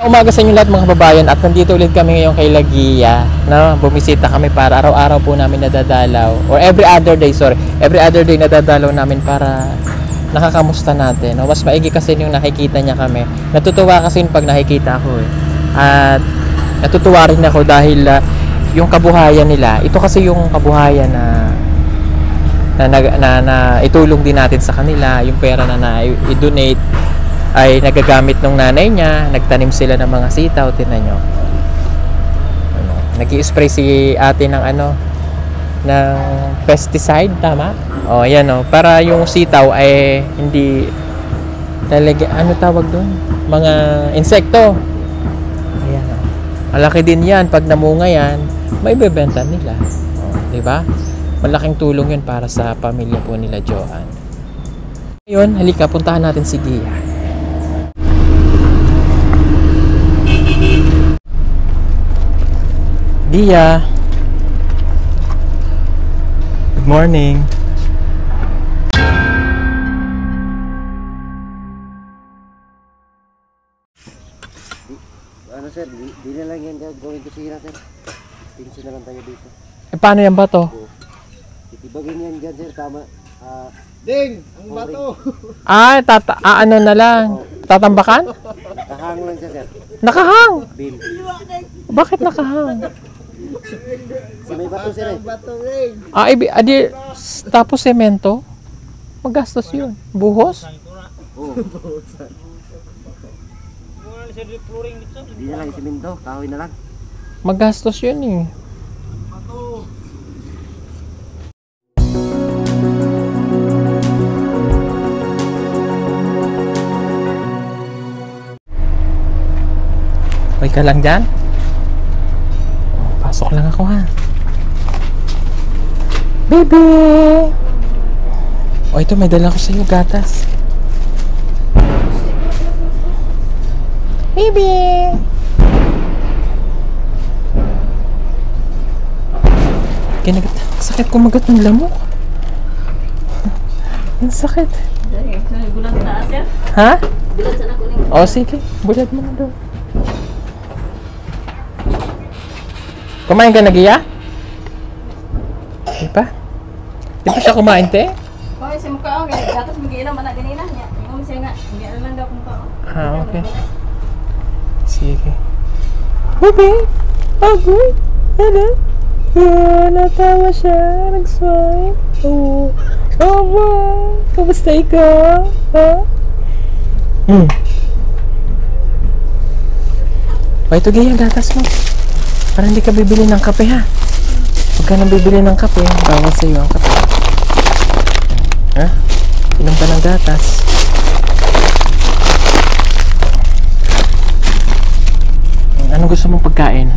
Umaga sa inyo lahat mga kababayan at nandito ulit kami ngayon kay Laguia, no? Bumisita kami para araw-araw po namin nadadalaw or every other day nadadalaw namin para nakakamusta natin, no? Mas maigi kasi yung nakikita niya kami. Natutuwa kasi pag nakikita ako eh. At natutuwa rin ako dahil yung kabuhayan nila, ito kasi yung kabuhayan na itulong din natin sa kanila, yung pera na i-donate ay nagagamit ng nanay niya. Nagtanim sila ng mga sitaw, tingnan nyo. Nag-i-spray si ate ng ng pesticide, tama? O, yan o, para yung sitaw ay hindi talaga, tawag doon? Mga insekto. Ayan o. Malaki din yan, pag namunga yan, may bebenta nila. O, diba? Malaking tulong yun para sa pamilya po nila Joanne. Ngayon, halika, puntahan natin si Gia. Gia, good morning. Sir, di na lang yan gawin kusina, sir. Extension na lang tayo dito. Paano yan ba to? Titibagin yan dyan, sir, tama. Ding! Ang bato! Ano na lang? Tatambakan? Nakahang lang siya, sir. Nakahang? Beam. Bakit nakahang? Sa may bato, sir, eh. Bato ring! Tapos semento? Magastos yun. Buhos? Oo. Di na lang isiminto, kahoy na lang. Magastos yun eh. Okay ka lang dyan? Pasok lang ako ha. Baby! O ito, may dala ko sa iyo, gatas. Baby! Kinagat. Sakit kumagat ng lamok. Ang sakit. Bulat sa sir? Ha? Bulat sa nakuning. O sige, bulat mo na doon. Kumain ka na, Gia? Di pa? Di pa siya kumain, te? Okay, si mukha ako. Gatas mag-iinom anak ganina niya. Ingon siya nga. Hindi lang daw kung tao. Okay. Sige. Baby! Baby! Ano? Yeah, natawa siya. Nag-smile. Oo. Oh, ba? Kamusta ikaw? Ha? O, ito Gia, gatas mo. Para hindi ka bibili ng kape, ha? Huwag ka nang bibili ng kape. Bawal sa iyo ang kape. Ha? Inom ka ng gatas. Anong gusto mong pagkain?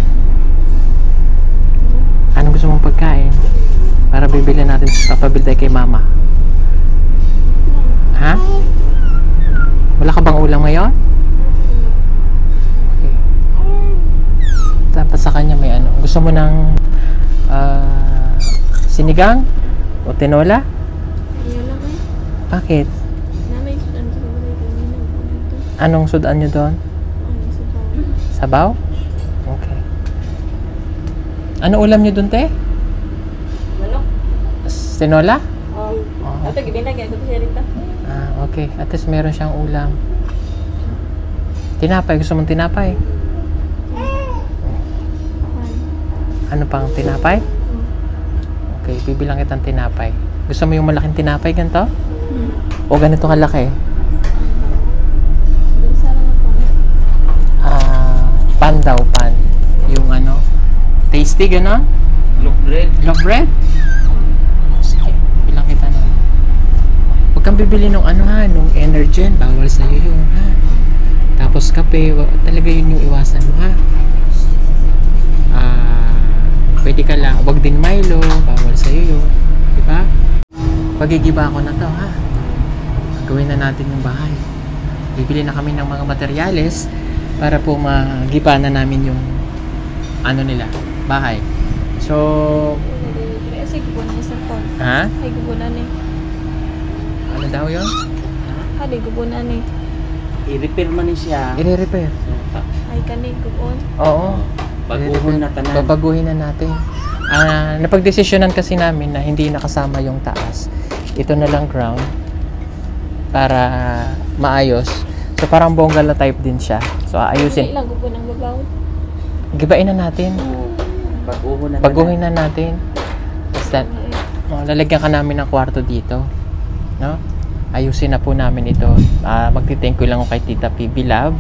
Anong gusto mong pagkain? Para bibili natin, papabili tayo kay mama. Ha? Wala ka bang ulam ngayon? Okay. Dapat sa kanya may ano. Gusto mo ng sinigang? O tinola? Bakit? Anong sudan nyo doon? Sabaw? Okay. Ano ulam nyo doon, te? Manok? Tinola? Oo. Ito, gibinagyan ko siya rin ta. Okay. At least meron siyang ulam. Tinapay. Gusto mong tinapay? Ano pang tinapay? Okay, bibilang kitang tinapay. Gusto mo yung malaking tinapay ganito? O ganito kalaki? Pan daw, pan. Yung ano, tasty gano'n? Loaf bread. Loaf bread? Sige, bilang kita na. Huwag kang bibili ng ano ha, nung Energen. Bawal sa'yo yun ha. Tapos kape, talaga yun yung iwasan mo ha. Pwede ka lang, wag din Milo, bawal sa'yo yun. Diba? Pagigiba ko na to ha. Gawin na natin yung bahay. Bibili na kami ng mga materyales para po magiba na namin yung ano nila, bahay. So, Kasi gubunan ni cellphone. ha? Ay, gubunan ni. Ano daw yun? Hali, gubunan ni. I-repair man siya. I-repair. Ay, kanig kuon. Oo. Baguhin na tanan. Babaguhin na natin. Napagdesisyonan kasi namin na hindi nakasama yung taas. Ito na lang ground para maayos. So parang bongala type din siya. So ayusin. Ilang kupo ng babaw. Gibain na natin. Baguhin na natin. Basta, lalagyan ka namin ng kwarto dito. No? Ayusin na po namin ito. Magti-thank you lang ako kay Tita PB Love.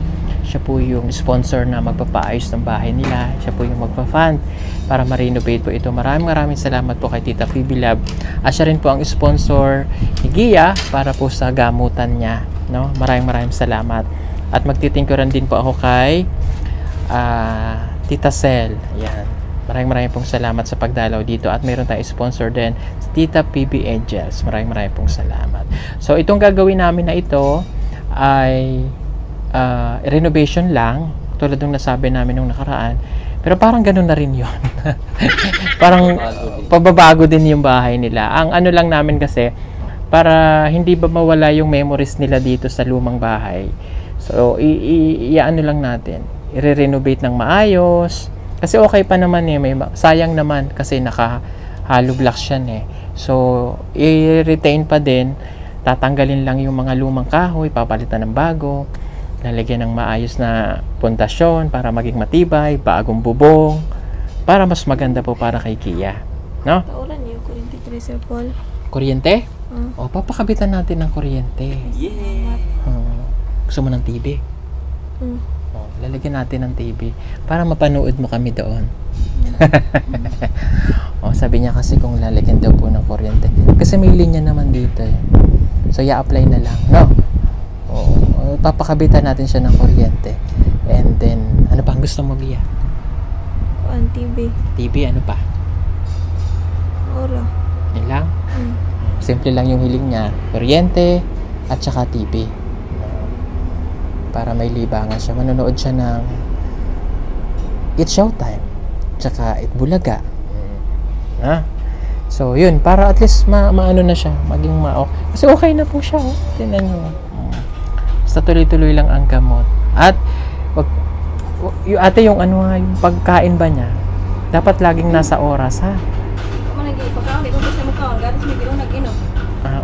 Siya po yung sponsor na magpapaayos ng bahay nila. Siya po yung magpa-fund para ma-renovate po ito. Maraming salamat po kay Tita PB Love. At siya rin po ang sponsor ni Gia para po sa gamutan niya. No? Maraming salamat. At magti-thank you rin din po ako kay Tita Cel. Ayan. Maraming pong salamat sa pagdalaw dito. At mayroon tayong sponsor din, Tita PB Angels. Maraming pong salamat. So, itong gagawin namin na ito ay renovation lang. Tulad ng nasabi namin nung nakaraan. Pero parang ganun na rin yun. Parang pababago din yung bahay nila. Ang ano lang namin kasi, para hindi ba mawala yung memories nila dito sa lumang bahay. So, i-ano lang natin. I-renovate ng maayos. Kasi okay pa naman eh, sayang naman kasi naka-hollow blocks yan eh. So, i-retain pa din, tatanggalin lang yung mga lumang kahoy, papalitan ng bago, lalagyan ng maayos na pundasyon para maging matibay, bagong bubong, para mas maganda po para kay Kia. No? Tauran niyo kuryente Sir Paul. Kuryente? O, papakabitan natin ng kuryente. Yeah. Gusto mo ng TV? Lalagyan natin ng TV para mapanood mo kami doon. Sabi niya kasi kung lalagyan daw po ng kuryente. Kasi may linya naman dito eh. So, i-apply na lang, no? Papakabitan natin siya ng kuryente. And then, ano pa ang gusto mo, Bia? Kuan TV. TV, ano pa? Ora. Yan lang? Simple lang yung hiling niya. Kuryente at saka TV. Para may libangan siya. Manonood siya ng It's Showtime. Tsaka It Bulaga. So, yun. Para at least maano na siya. Maging kasi okay na po siya. Tingnan nyo. Basta tuloy-tuloy lang ang gamot. At, ate yung ano yung pagkain ba niya, dapat laging nasa oras, ha?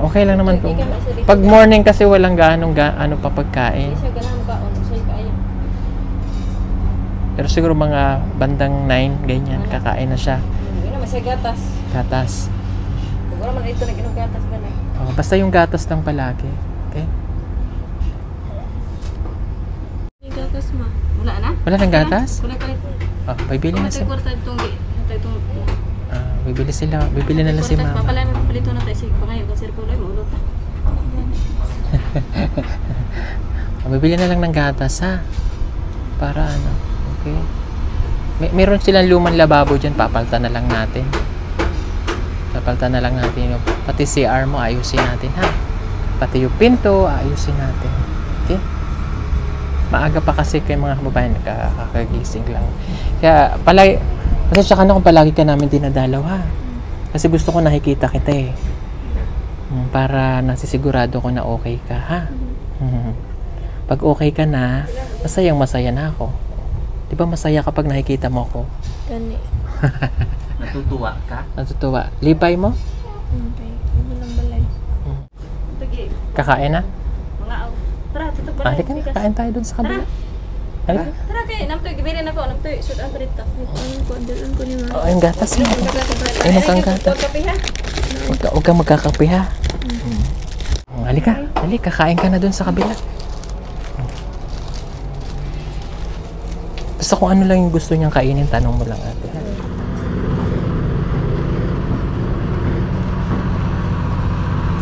Okay lang naman po. Pag morning kasi walang gaano pa pagkain. Pero siguro mga bandang 9, ganyan, kakain na siya. gatas. Gatas. Siguro man ito nag-inom gatas ba na? Basta yung gatas lang palagi. Okay? May gatas ma. Wala na? Wala nang gatas? Wala ka ito. Bibili na sila. Bibili na lang si mama. Papalay mo papalito na tayo. Sige pa ngayon. Kasi kulay mo ulot na. Bibili na lang ng gatas, ha? Para ano, okay? Meron silang lumang lababo dyan, papalitan na lang natin. Pati CR mo, ayusin natin, ha? Pati yung pinto, ayusin natin. Okay? Maaga pa kasi kay mga kababayan, kakagising lang. Kaya, pasensya ka na kung palagi ka namin dinadalaw, ha? Kasi gusto ko nakikita kita, eh. Para nasisigurado ko na okay ka, ha? Pag okay ka na, masaya na ako. Di ba masaya kapag nakikita mo ako? Gani. Natutuwa ka? Natutuwa. Libay mo? Okay. Ibo lang balay. Kakain na? Mga aw. Tara, tutok ba na? Halika na, kain tayo dun sa kabila. Halika. Tara kayo, namtoy, gibirin ako. Namtoy, sudan ko dito. Andan ko ni ma. Yung gatas mo. Ayun kang gatas. Huwag kang magkakape, ha? Halika, kain ka na dun sa kabila. Basta kung ano lang yung gusto niyang kainin, tanong mo lang, ate.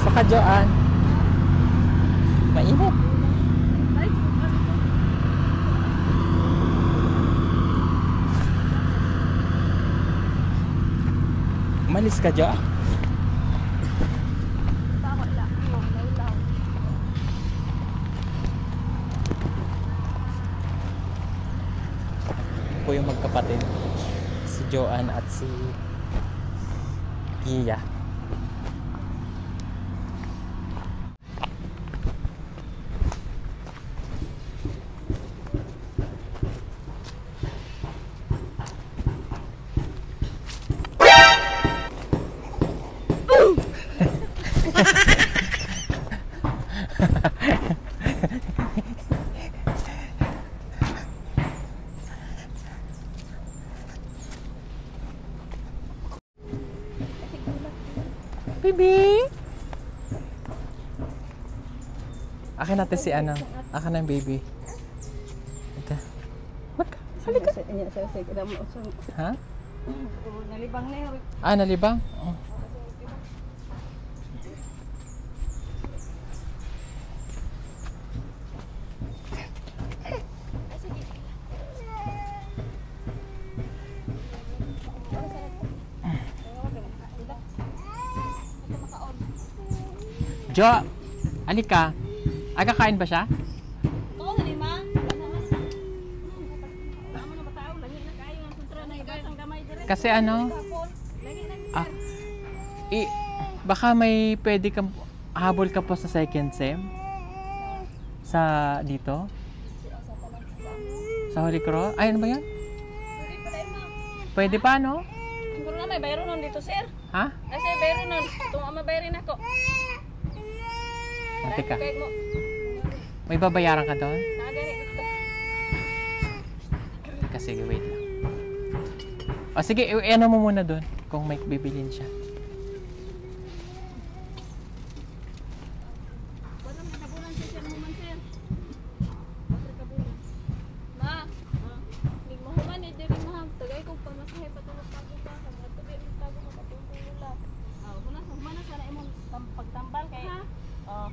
Saka, Joanne. Mainit. Umalis ka, Joanne. Po yung magkapatid, si Joanne at si Gia. Baby! Akin natin si ano. Akin na yung baby. Ito. Magka. Halika. Ha? Nalibang na yun. Ah, nalibang? Oh. Jo, alika. Ay, kakain ba siya? Oo, nalimang. Amo na bataw, lagi na kayo ang kontra na ibatang gamay dire. Kasi ano, Lagi na. ah, baka may pwede kang habol ka po sa second sem? Sa dito? Sa Holy Cross? Ay, ano ba yan? Pwede pa dahil ma'am. Pwede pa, no? Siguro na may bayro nun dito, sir. Ha? Ay, sir, bayro nun. Itong mabayarin ako. Ate ka. Kaya mo. May babayaran ka doon? Nakagani dito. Kasi wait lang. O sige, ano mo muna doon kung may bibilin siya. Wala may kabulan siya sir naman, sir. Wala kabulan. Ma, hindi mo human eh, diri mahal. Tagay kong pamasahe patulog tago pa. Sa mga tubi, may tago makatulong wala. Muna, sa humana sana imong pagtambal kay... Oh.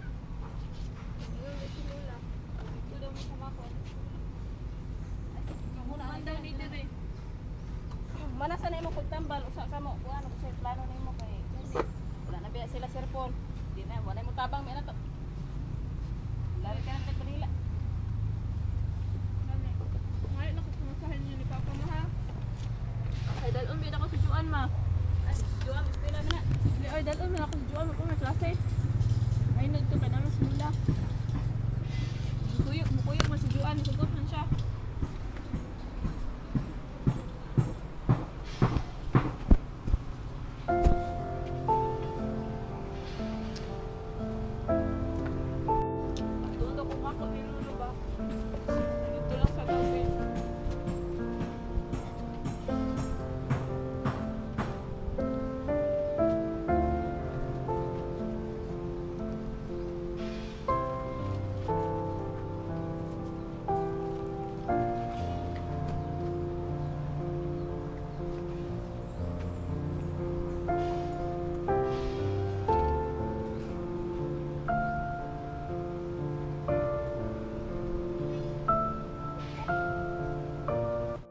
Mana sana imo pagtambal usa ka mo kuan ko sa plano nimo kay wala na biya sila sir Paul. Di na wala mo tabang mi na to. Lari ka na Manila. Ngayon ako pumasahin niyo ni Papa mo ha. Ay dalon bida ko sa Juan ma. Ay Juan pila na. Di ay dalon na ako sa Juan ko na klase. Ay nagto ka na sa Manila. Mukuyok mo si Juan sugot man siya.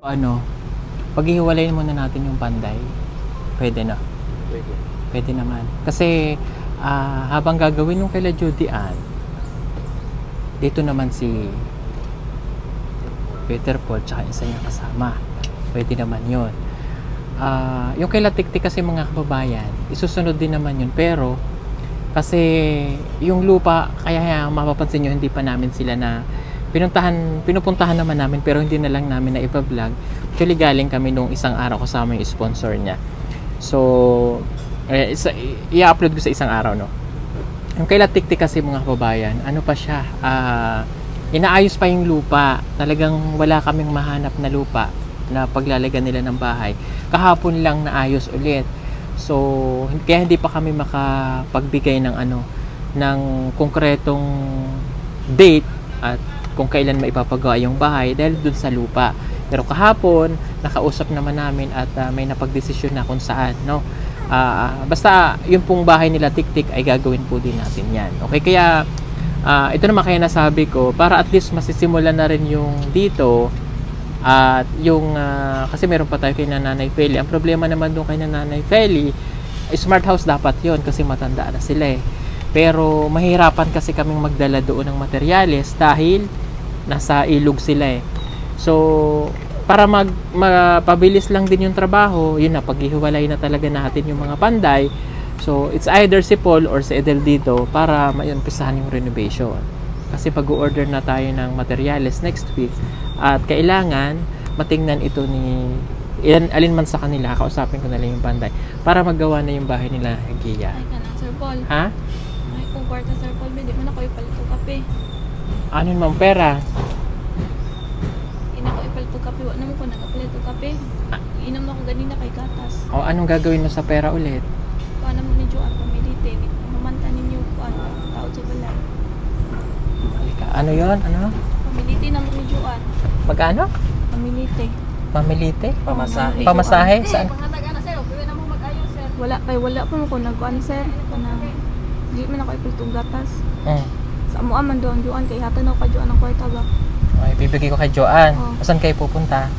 Ano, paghihiwalayin muna natin yung panday. Pwede na. Pwede. Pwede naman. Kasi habang gagawin nung kaila Judy Ann, dito naman si Peter Paul tsaka isa niya kasama. Pwede naman yun. Yung kaila Tiktik kasi mga kababayan, isusunod din naman yun. Pero, kasi yung lupa, kaya mapapansin nyo, hindi pa namin sila na pinupuntahan naman namin pero hindi na lang namin na ipa-vlog. Actually galing kami nung isang araw kasama yung sponsor niya. So i-upload ko sa isang araw, no. Yung kaila Tiktik kasi mga kababayan, ano pa siya, inaayos pa yung lupa. Talagang wala kaming mahanap na lupa na paglalagyan nila ng bahay. Kahapon lang naayos ulit. So kaya hindi pa kami makapagbigay ng ng konkretong date at kung kailan maipapagawa yung bahay dahil dun sa lupa. Pero kahapon, nakausap naman namin at may napagdesisyon na kung saan, no? Basta yung pong bahay nila Tiktik ay gagawin po din natin yan. Okay, kaya ito naman kaya nasabi ko, para at least masisimulan na rin yung dito at yung, kasi meron pa tayo kay Nanay Feli. Ang problema naman doon kay Nanay Feli, smart house dapat yon kasi matanda na sila eh. Pero mahirapan kasi kaming magdala doon ng materyales dahil nasa ilog sila eh. So, para mapabilis lang din yung trabaho, yun na, paghihiwalay na talaga natin yung mga panday. So, it's either si Paul or si Edelito para maumpisahan yung renovation. Kasi pag-order na tayo ng materyales next week at kailangan matingnan ito ni alin man sa kanila, kausapin ko na lang yung panday para magawa na yung bahay nila Gia. Ay ka na, Sir Paul. Ha? Ay, kung kwarta, Sir Paul, hindi mo na ko ipalito kape. Ano yung mga pera? Ina ko ipalito kape. Wala naman ko nagapalito kape. Inom ako ganina kay gatas. O anong gagawin mo sa pera ulit? Kuha naman ni Joan kami dito. din. Humanta ninyo kuan tao sa balay. Ano yon? Ano? Pamiliti na mo ni Juan. Magkano? Pamiliti. Pamilite? Pamasahe. Pamasahe? Saan? Wala pa mo ko nagkuan sir. Kanang di man ako ipultong gatas. Hmm. Sa amo man doon Juan kay hatan ako ka Juan ang kwarta ba. Okay, bibigay ko kay Joanne. Oh. Saan kayo pupunta?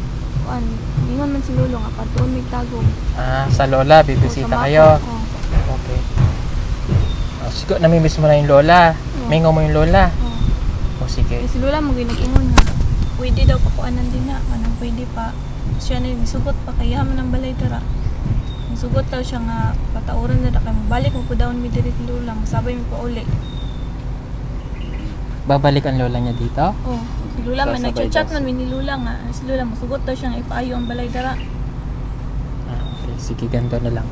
Kuan, ingon man si Lulo nga patuon mig tagom. Sa Lola, bibisita kayo. Okay. Siguro, namimiss mo na yung Lola. Mingaw mo yung Lola. Sige. Si Lola mo ginag-ingon nga. Pwede daw pakuanan din na. Anong pwede pa. Siya na sugot pa kaya man ang balay tara. Sugot daw siya nga patauran na kay balik mo ko daw mi diri Lola, masabay mi pa uli. Babalik ang Lola niya dito? Oh, si Lola man nag-chat man ni Lola nga. Si Lola masugot daw siya nga ipaayo ang balay tara. Okay, sige, ganito na lang.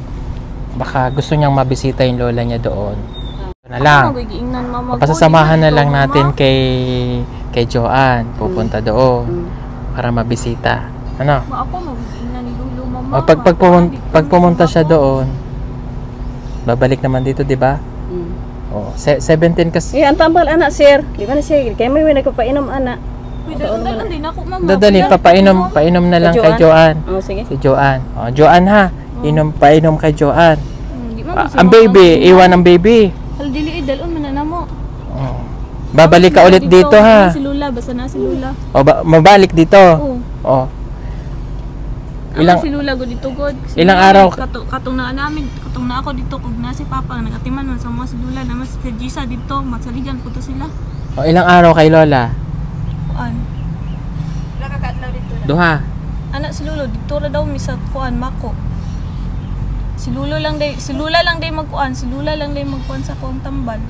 Baka gusto niyang mabisita yung Lola niya doon. Ito na lang. Magigiingnan mama. Papasasamahan na lang natin kay Joanne. Pupunta doon para mabisita. Ano? Ako magigiingnan ni Lulo mama. Pag pumunta siya doon, babalik naman dito, di ba? Oh, 17 kasi. ang tambal anak sir. Di ba na siya? Kaya may nagpapainom anak. Pwede dalan din ako mama. Dadali, painom na lang kay Joanne. Oh, sige. Si Joanne. Oh, Joanne ha. Painom kay Joanne. Di man Ang baby, iwan ang baby. Hal dili dalon man na mo. Oh. Babalik ka ulit dito ha. Si Lula, basta na si Lula. O, mabalik dito. Oo. Oh. Ilang si Lula go dito god. Si Ilang Lula, araw? Katong na namin, katong na ako dito kog na si Papa nagatiman man sa mga si Lula naman si Gisa dito, matsaligan ko to sila. O, ilang araw kay Lola? Kuan. Duha. Anak si Lulo dito ra daw mi sa kuan Mako. Si Lula lang day magkuan, si Lula lang day magkuan sa akong tambal.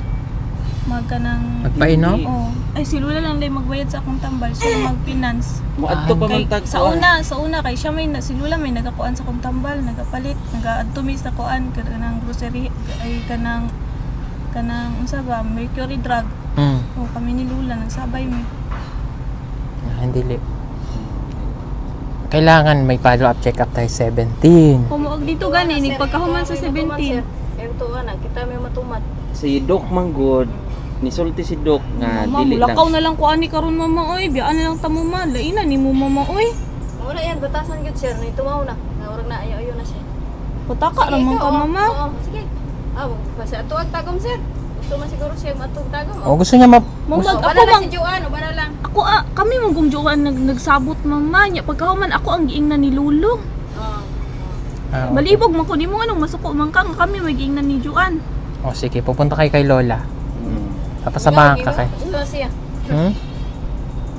Magkanang Magpainom? oh, ay si Lula lang day magbayad sa akong tambal, siya mag-finance. Muadto pa man tag Sa una kay siya may si Lula may nagakuan sa akong tambal, nagapalit, nagaadto mi sa kuan kanang grocery ay kanang unsa ba, mercury drug. Oh, kami ni Lula nagsabay mi. Hindi. Kailangan may follow-up check-up tayo 17. Kumuog dito gani ni pagkahuman sa 17. Ito anak, kita may matumat. si Doc Manggod nisulti si Doc nga Mama, dili lang mulakaw na lang ko ani karon mama oy, biyaan na lang ta mo ma, lainan ni mo mama oy. Muna yan, batasan yun sir. Tumaw na. Naurag na ayaw na siya. Pataka ramon ka mama. Oo, sige. Basta atuag tagom sir. Gusto man siguro siya matug tagom. O gusto niya Mumag Bana ako lang bang si Joan, o bana lang. ako kami mong gumjuan nagsabot mama nya pagkahuman ako ang giingnan ni Lulo. Oo. Balibog man ko nimo anong masuko man ka nga kami may giingnan ni Juan. O sige, pupunta kayo kay Lola. Papasamahan ka kay. Ito siya.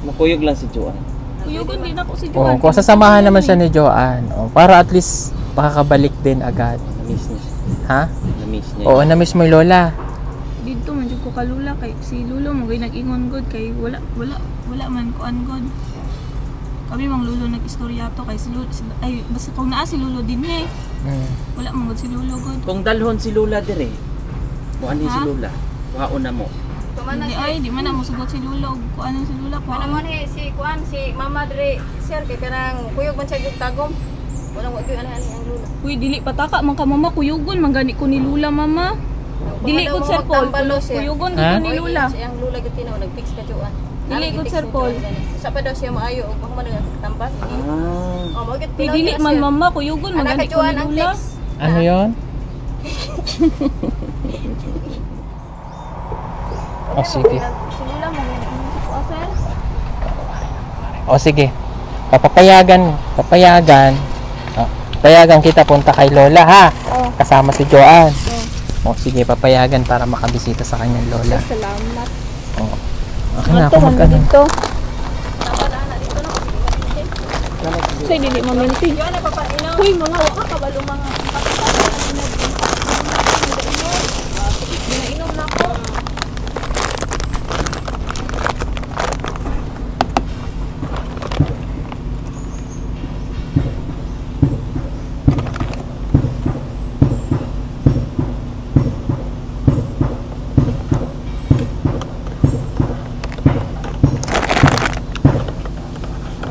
makuyog lang si Joan. Kuyugon din ako si O, Juan. kung sasamahan naman siya ni Joanne, o, para at least makakabalik din agad. Na-miss niya siya. Ha? Na-miss niya. Oo, na-miss mo yung Lola. Dito man jud ko kalula kay si Lulo mo gay nag-ingon god kay wala man ko god. Kami mang Lulo nag-istorya to kay si Lulo ay basta kung naa si Lulo din eh. Wala man god si Lulo god. Kung dalhon si Lula dire. Kuan si Ha? Lula. Kuhaon na mo. Hindi ay di man na mosugot si Lulo ko ano si Lula ko. Mana mo ni si Kuan, si Mama Dre, sir, kay kanang kuyog man siya yung tagom. Walang wag yung ani ang lula. Uy dili pataka man ka mama kuyugon mangani ko ni Lula mama. Dili gud Sir Paul. Kuyugon gud ko ni Lula. Ang lula gid tinaw nag-fix ka Joan. Dili gud Sir Paul. Sa pa daw siya maayo ug man nagtambal. Ah. Oh, mo gid Kay dili man mama kuyugon Anak mangani ka ko ni Joan ang Lula. text. Ano yon? O sige. Si Lula mo ko sir. O sige. Papayagan. Payagan kita punta kay Lola ha. Kasama si Joanne. O sige, papayagan para makabisita sa kanyang Lola. Salamat. O. Okay na ako mag-ano. Dito. Say dili maminti. Uy mga waka kabalo mga Ginainom na ako.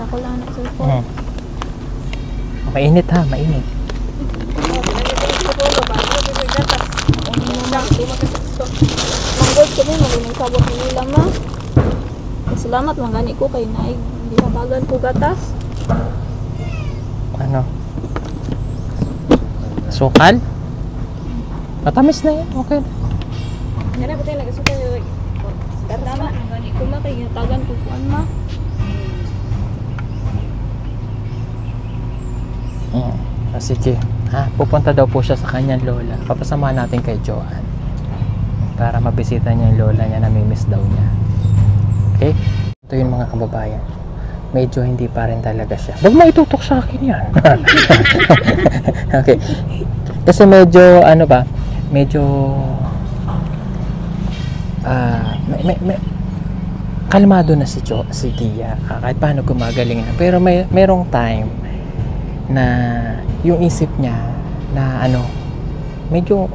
Ako lang na Sir Paul. Mainit ha, mainit. Di makagusto. Manggod kami, maguning sabot ni nila ma. Salamat manggani ko kay naig. Hindi mabagan ko gatas. Ano? Sukal? Matamis na yan. Okay. Nga na ba tayo nagasuka yung salamat manggani ko ma kay tagan ko kuan ma. Sige. Ha? Pupunta daw po siya sa kanyang lola. Papasamahan natin kay Joanne. Para mabisita niya yung lola niya, namimiss daw niya. Okay? Ito yung mga kababayan. Medyo hindi pa rin talaga siya. Huwag mo itutok sa akin yan. Okay. Kasi medyo, ano ba, medyo kalmado na si Gia. Kahit paano gumagaling na. Pero merong time na yung isip niya na ano, medyo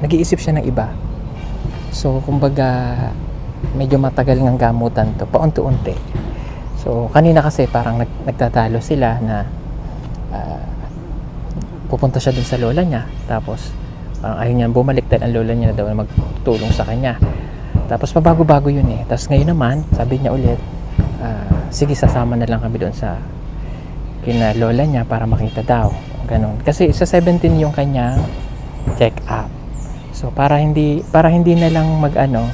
nag-iisip siya ng iba. So, kumbaga, medyo matagal ng gamutan to, paunti-unti. So, kanina kasi parang nagtatalo sila na pupunta siya dun sa lola niya. Tapos, ayaw niya bumalik dahil ang lola niya na daw na magtutulong sa kanya. Tapos, pabago-bago yun eh. Tapos, ngayon naman, sabi niya ulit, sige, sasama na lang kami doon sa kina lola niya para makita daw. Ganun. Kasi sa 17 yung kanyang check-up. So, para hindi na lang mag-ano,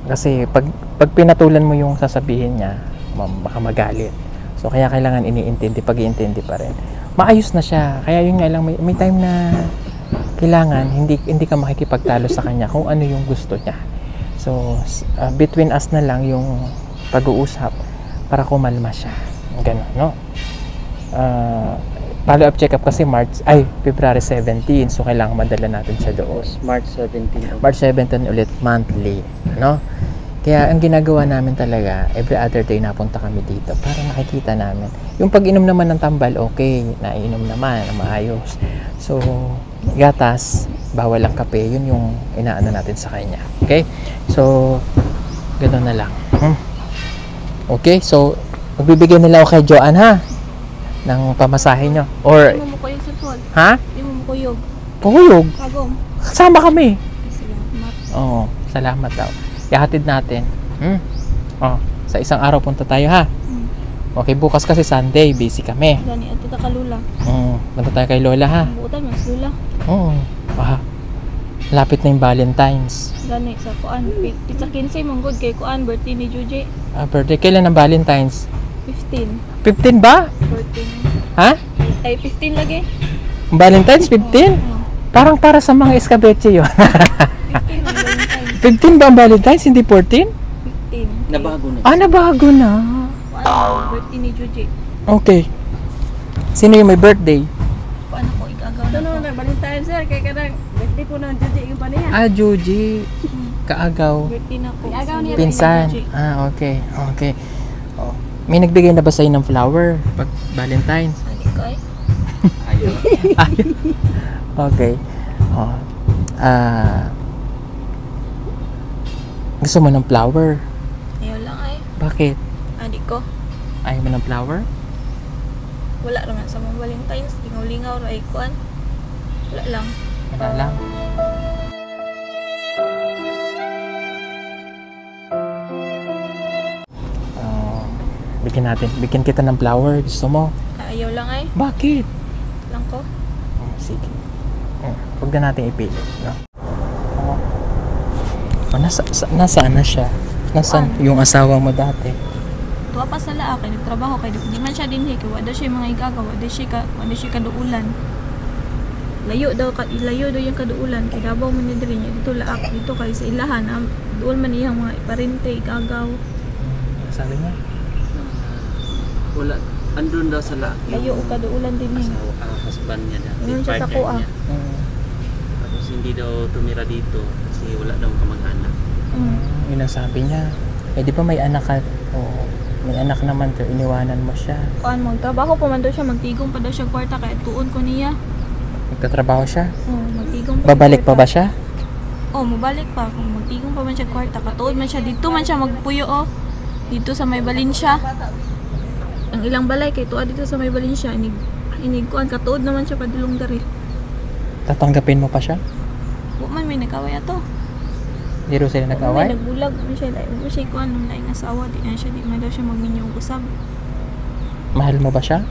kasi pag pinatulan mo yung sasabihin niya, baka magalit. So, kaya kailangan iniintindi, pag-iintindi pa rin. Maayos na siya. Kaya yun nga lang, may time na kailangan, hindi ka makikipagtalo sa kanya kung ano yung gusto niya. So, between us na lang yung pag-uusap para kumalma siya. Ganun, no? Follow-up check-up kasi February 17. So, kailangan madala natin siya doon. March 17. March 17 ulit, monthly. No? Kaya, ang ginagawa namin talaga, every other day napunta kami dito para nakikita namin. Yung pag-inom naman ng tambal, okay. Naiinom naman, maayos. So, gatas, bawal ang kape. Yun yung inaano natin sa kanya. Okay? So, gano'n na lang. Okay? So, magbibigay nila ako kay Joanne, ha? Ng pamasahe nyo. Or, Di mo mukuyog sa tol. ha? Di mo mukuyog. Pahuyog. Kagom. Kasama kami. Salamat. Oo, salamat daw. Ihatid natin. Oh, sa isang araw punta tayo, ha? Okay, bukas kasi Sunday, busy kami. Gani ato ta kalula. Punta tayo kay Lola, ha? Buutan mas lula. Oo. Lapit na yung Valentine's. Gani sa kuan. Pizza 15 manggod kay kuan birthday ni Juji. Birthday, kailan ang Valentine's? 15. 15 ba? 14. Ha? Ay 15 lagi. Valentine's 15? Parang para sa mga escabeche yun. 15 ang Valentine's. 15 ba ang Valentine's, hindi 14? 15. Nabago na. Nabago na. Kuan birthday ni Juji. Okay. Sino yung may birthday? Kuan ako igagaw na. Ano na Valentine sir kay kanang birthday po ng Juji yung pa niya. Juji. Kaagaw. Birthday na ko. Igaw niya. Pinsan. Okay. Okay. Oh. May nagbigay na ba sa'yo ng flower pag Valentine's? Ani ko ay. Ayaw. Okay. Oh. Gusto mo ng flower? Ayaw lang ay. Bakit? Ani ko. Ayaw mo ng flower? Wala naman sa mga Valentine's. Lingaw-lingaw ra ay kuan. Wala lang. Wala lang. Bigyan kita ng flower. Gusto mo? Ayaw lang ay. Bakit? Lang ko. Sige. Huwag na natin ipilit. No? Nasaan na siya? Nasaan yung asawa mo dati? Tuwa pa sa laak. Nagtrabaho kay di man siya dinhi. Kaya wala siya mga igagawa. Wala siya kaduulan. Layo daw yung kaduulan. Kaya Davao man diri niya. Dito laak. Dito kay sa ilahan. Doon man iyang mga parente. Igagaw. Sabi niya? Wala. Andun daw sa laki. Layo o kaduulan din eh. Husband niya dati. Yun siya sa partner kuha. niya. Tapos hindi daw tumira dito kasi wala daw kamag-anak. Yun ang sabi niya. Eh di ba may anak ka? Oh, may anak naman to. Iniwanan mo siya. Kuan magtrabaho pa man daw siya. Magtigong pa daw siya kwarta. Kaya tuon ko niya. Nagtatrabaho siya? Magtigong pa. Babalik pa ba siya? Mabalik pa. Kung magtigong pa man siya kwarta. Katuod man siya. Dito man siya magpuyo Dito sa may Valencia. Ang ilang balay kay tuwa dito sa may Valencia. Inig kuan katuod naman siya padulong dari. Tatanggapin mo pa siya? Wa man may nag-away ato. Hindi rin sila May nag-away? nagbulag man siya. Wa siya kuan nung laing asawa. Di na siya, di man daw siya magminyo og usab. Mahal mo ba siya?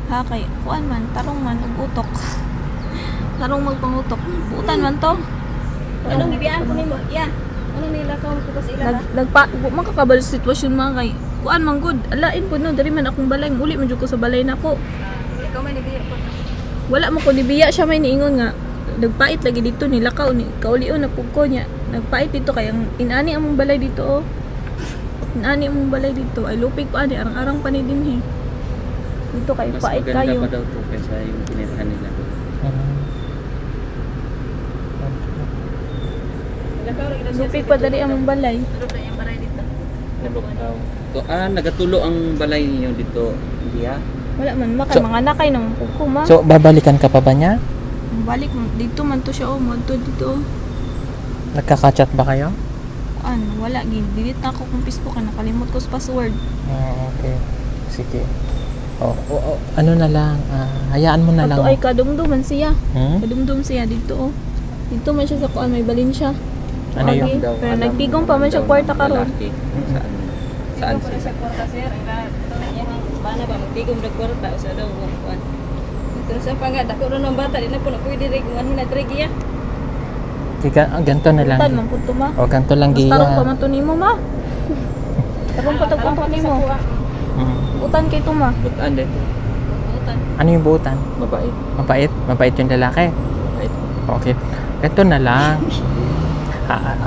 Ha kay kuan man, tarong man ug utok. Tarong magpangutok. Buutan man to. Anong gibiyaan ko nimo? Yeah. Ano nilakaw ko pa sa ila? Makakabal sa sitwasyon mga kay kuan man good. Alain po no, dari man akong balay, uli man jud ko sa balay nako. Ikaw man nibiya ko. Wala mo ko nibiya siya may niingon nga. Nagpait lagi dito nilakaw ni kaulion na pug ko niya. Nagpait dito kay ang inani among balay dito oh. Inani among balay dito ay lupig pa ani arang-arang pa ni dinhi. Dito kay pait kayo. daw to kaysa yung tinirahan nila. Nilakaw ra gid Lupig pa dali among balay. Tulog na yung baray dito. Tulog daw. So, nagatulo ang balay niyo dito, Gia? Wala man makay mga nakay nang pug ko ma. So, babalikan ka pa ba niya? Balik mo dito man to siya oh, mo to dito. Nagkaka-chat ba kayo? Ano, wala gid. Delete na ako kung Facebook nakalimot ko sa password. Okay. Sige. Ano na lang, hayaan mo na lang. Ato ay kadumduman siya. Hmm? Kadumdum siya dito oh. Dito man siya sa kuan may balin siya. Ano Okay. yun? Pero nagtigong pa man siya kwarta karon. Saan Saan siya? sa kwarta sir? Ang yung bana ba magtigom na kwarta sa daw kuan. Terus apa nga dako ron ang bata di na po na pwede rin kung ano na trigya. Ganto na lang. Tan man pud to ma. O, ganto lang Mas giya. tarong pa man to nimo ma. Tarong pa tag nimo. Utan kay to ma. Butaan dito. Ano yung buutan? Mabait. Mabait? Mabait yung lalaki? Mabait. Okay. Ganto na lang.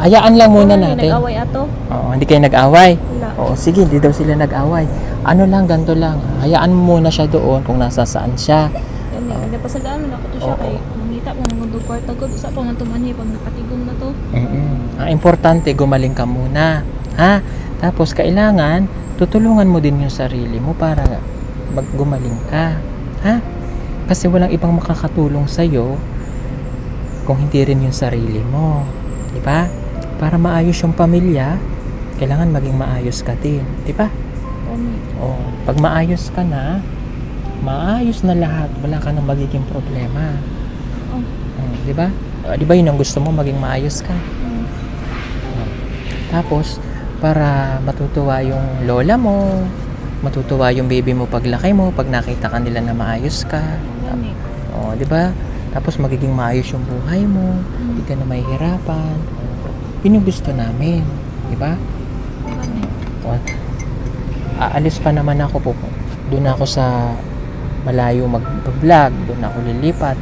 Hayaan lang muna natin. Nag-away ato. Oo, hindi kayo nag-away. Wala. Oo, sige, hindi daw sila nag-away. Ano lang, ganto lang. Hayaan mo muna siya doon kung nasa saan siya. Yan eh, napasagaan man ako to siya Oo. kay mangita mo ng kwarta ko sa pa man tumanhi pag nakatigom na to. Ang importante, gumaling ka muna. Ha? Tapos, kailangan, tutulungan mo din yung sarili mo para gumaling ka. Ha? Kasi walang ibang makakatulong sa'yo kung hindi rin yung sarili mo. Diba? Para maayos yung pamilya, kailangan maging maayos ka din. Diba? O, pag maayos ka na, maayos na lahat. Wala ka nang magiging problema. Oh. Diba? Diba yun ang gusto mo, maging maayos ka? Tapos, para matutuwa yung lola mo, matutuwa yung baby mo paglaki mo, pag nakita ka nila na maayos ka. Yan eh. O, diba? Tapos magiging maayos yung buhay mo, hindi ka na mahihirapan. Yun yung gusto namin. Diba? Yan eh. O, aalis pa naman ako po. Doon ako sa malayo mag-vlog, doon ako lilipat.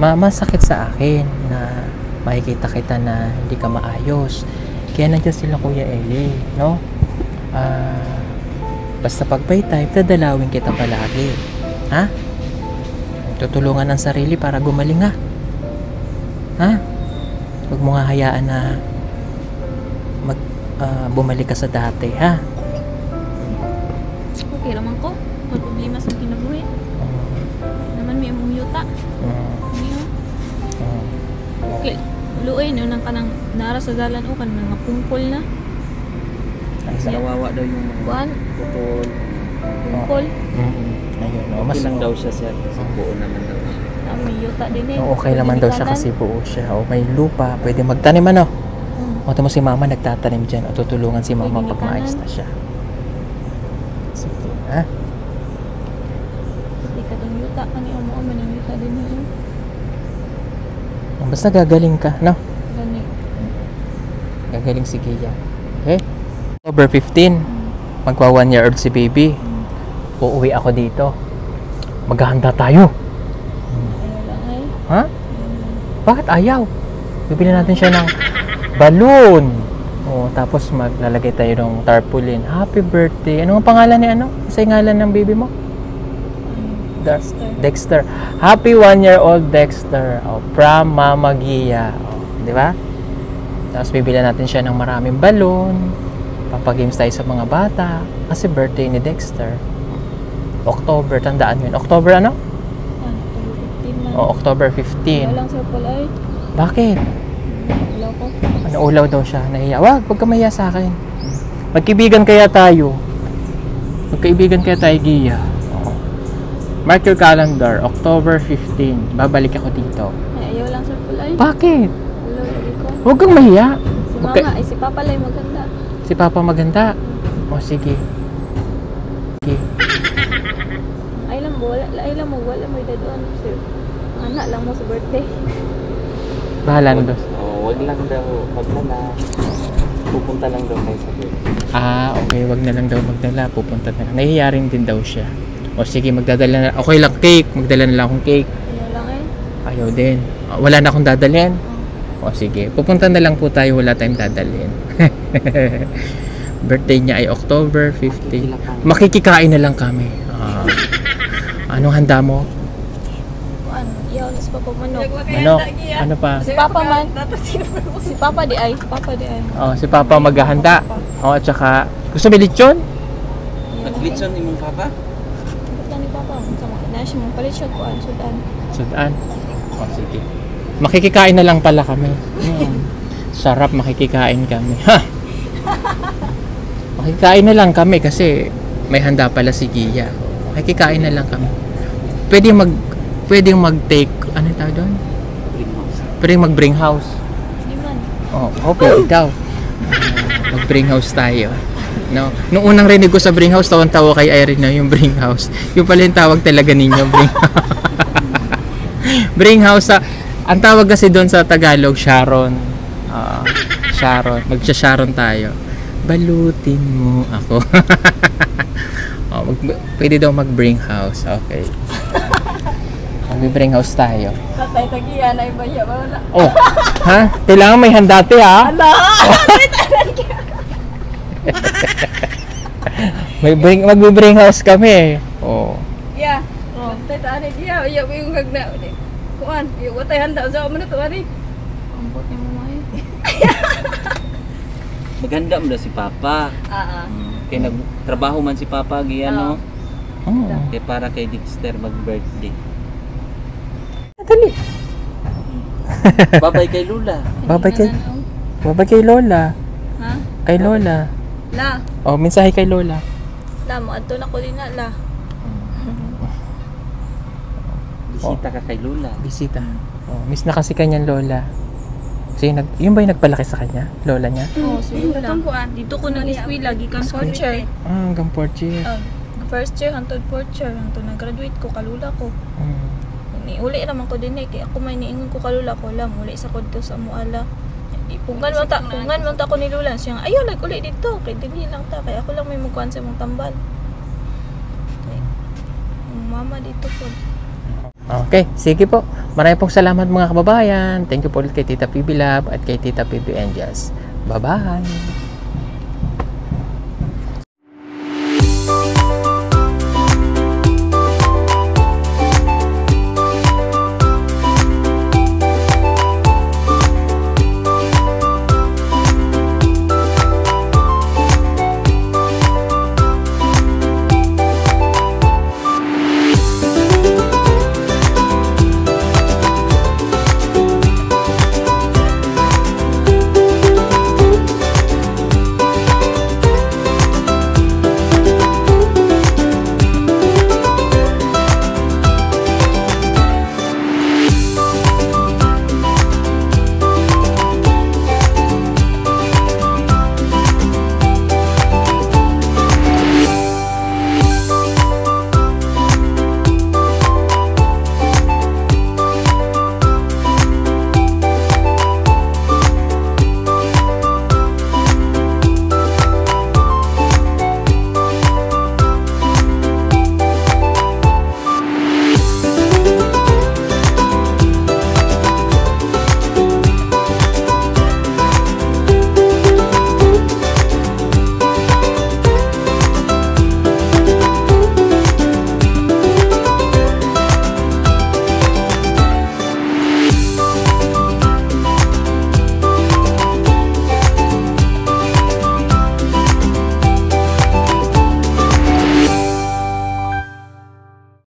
Masakit sa akin na makikita kita na hindi ka maayos. Kaya nandiyan sila Kuya Eli, no? Basta pag by time, dadalawin kita palagi. Ha? Tutulungan ang sarili para gumaling ha. Ha? Huwag mo nga hayaan na bumalik ka sa dati, ha? Okay naman ko. Wala problema sa kinabuhi. Naman may among yuta. Niyo. Okay. Luoy no nang kanang nara sa dalan o kan mga pungkol na. Nawawa daw yung Kuan, putol. pungkol. Ayun, Okay lang daw siya sir. Kasi buo naman daw siya. May yuta din eh. okay naman daw siya kasi buo siya. O, may lupa, pwede magtanim ano. O, mo si mama nagtatanim dyan. O, tutulungan si mama Pwede pag maayos na siya. Sige, ha? Di ka tong yuta ani amo man ang yuta din eh. Basta gagaling ka, no? Gani. Gagaling si Gia. Okay? October 15, magwa 1 year old si baby. Uuwi ako dito. Maghahanda tayo. Ayaw lang ay. Ha? Bakit ayaw? Bibili natin siya ng balloon. O, tapos maglalagay tayo ng tarpaulin. Happy birthday. Ano ang pangalan ni ano? Isa yung ngalan ng baby mo? Dexter. Happy 1-year-old Dexter. O, from Mama Gia. O, di ba? Tapos bibili natin siya ng maraming balloon. Papagames tayo sa mga bata. Kasi birthday ni Dexter. October, tandaan yun. October ano? O, October 15. Wala lang sir Paul ay. Bakit? Wala ko. Ano, ulaw daw siya. Nahiya. Wag ka mahiya sa akin. Magkaibigan kaya tayo. Magkaibigan kaya tayo, Gia. Oo. Mark your calendar, October 15. Babalik ako dito. Ay, ayaw lang sir pulay. Bakit? Ulo, lagi ko. Huwag kang mahiya. Si Okay. mama, ay si papa lang yung maganda. Si Papa maganda. O sige. Sige. Ay lang mo, wala mo idadoan sir. Anak lang mo sa birthday. Bahala na dos. Wag lang daw magdala. Pupunta lang daw kayo sa birthday. Ah, okay. Wag na lang daw magdala. Pupunta na lang. Nahihiya rin din daw siya. O sige, magdadala na. Okay lang cake. Magdala na lang akong cake. Ayaw lang eh. Ayaw din. Wala na akong dadalhin. O sige, pupunta na lang po tayo. Wala tayong dadalhin. Birthday niya ay October 15. Makikikain na lang kami. Anong handa mo? Ano, yaw na si papa manok. Ano? Ano pa? Si papa man. Si papa di ay. Oh, si Papa maghahanda. Oh, at saka gusto mo lechon? Naglitson imong papa? Ba't lang ni papa? Sama ka na siya mong palit siya kuan. Sudan. Sudan. Oh, sige. Makikikain na lang pala kami. Sarap makikikain kami. Ha! Makikikain na lang kami kasi may handa pala si Gia. Makikikain na lang kami. Pwedeng mag-take, ano tawag doon? Pwedeng mag-bring house. Di man. Oh, pwede daw. Mag-bring house tayo. No? Nung unang rinig ko sa bring house, tawan-tawa kay Irene na yung bring house. Yung pala yung tawag talaga ninyo, bring house. Bring house, ang tawag kasi doon sa Tagalog, Sharon. Sharon. Magsha-Sharon tayo. Balutin mo ako. Pwede daw mag-bring house. Okay. Mag-bring house tayo. Tatay tagiya na ibaya wala. Oh, ha? Kailangan may handate, ha? Mag-bring house kami. Oh. Yeah. Tay tani dia iya yung gagna. Kuan, iyo watay handa sa mo na to ani. Ambot ni mo ay. Maganda mo daw si Papa. Kaya nagtrabaho man si Papa giyano. Oh. Kaya para kay Dexter mag-birthday. Dali. Babay kay Lula. Babay kay Lola. Ha? Kay Lola. La. Oh, mensahe kay Lola. La, mo adto na ko din na la. Bisita ka kay Lula. Bisita. Oh, miss na kasi kanyang Lola. Kasi yun ba yung nagpalaki sa kanya? Lola niya? Oh, sige lang. kuan. Dito ko nag-eskwela gikan Fourth year. Hanggang 4th year. First year hantod fourth year hantod nag-graduate ko kalula ko. Ni uli naman ko din kay ako may niingon ko kalula ko lang uli sa kod ko sa muala. Pungan man ta ko ni Lula siya. Ayo lag uli dito kay dinhi lang ta kay ako lang may mukuan sa mong tambal. Okay. Mama dito po. Okay, sige po. Maraming pong salamat mga kababayan. Thank you po ulit kay Tita PB Lab at kay Tita PB Angels. Bye-bye!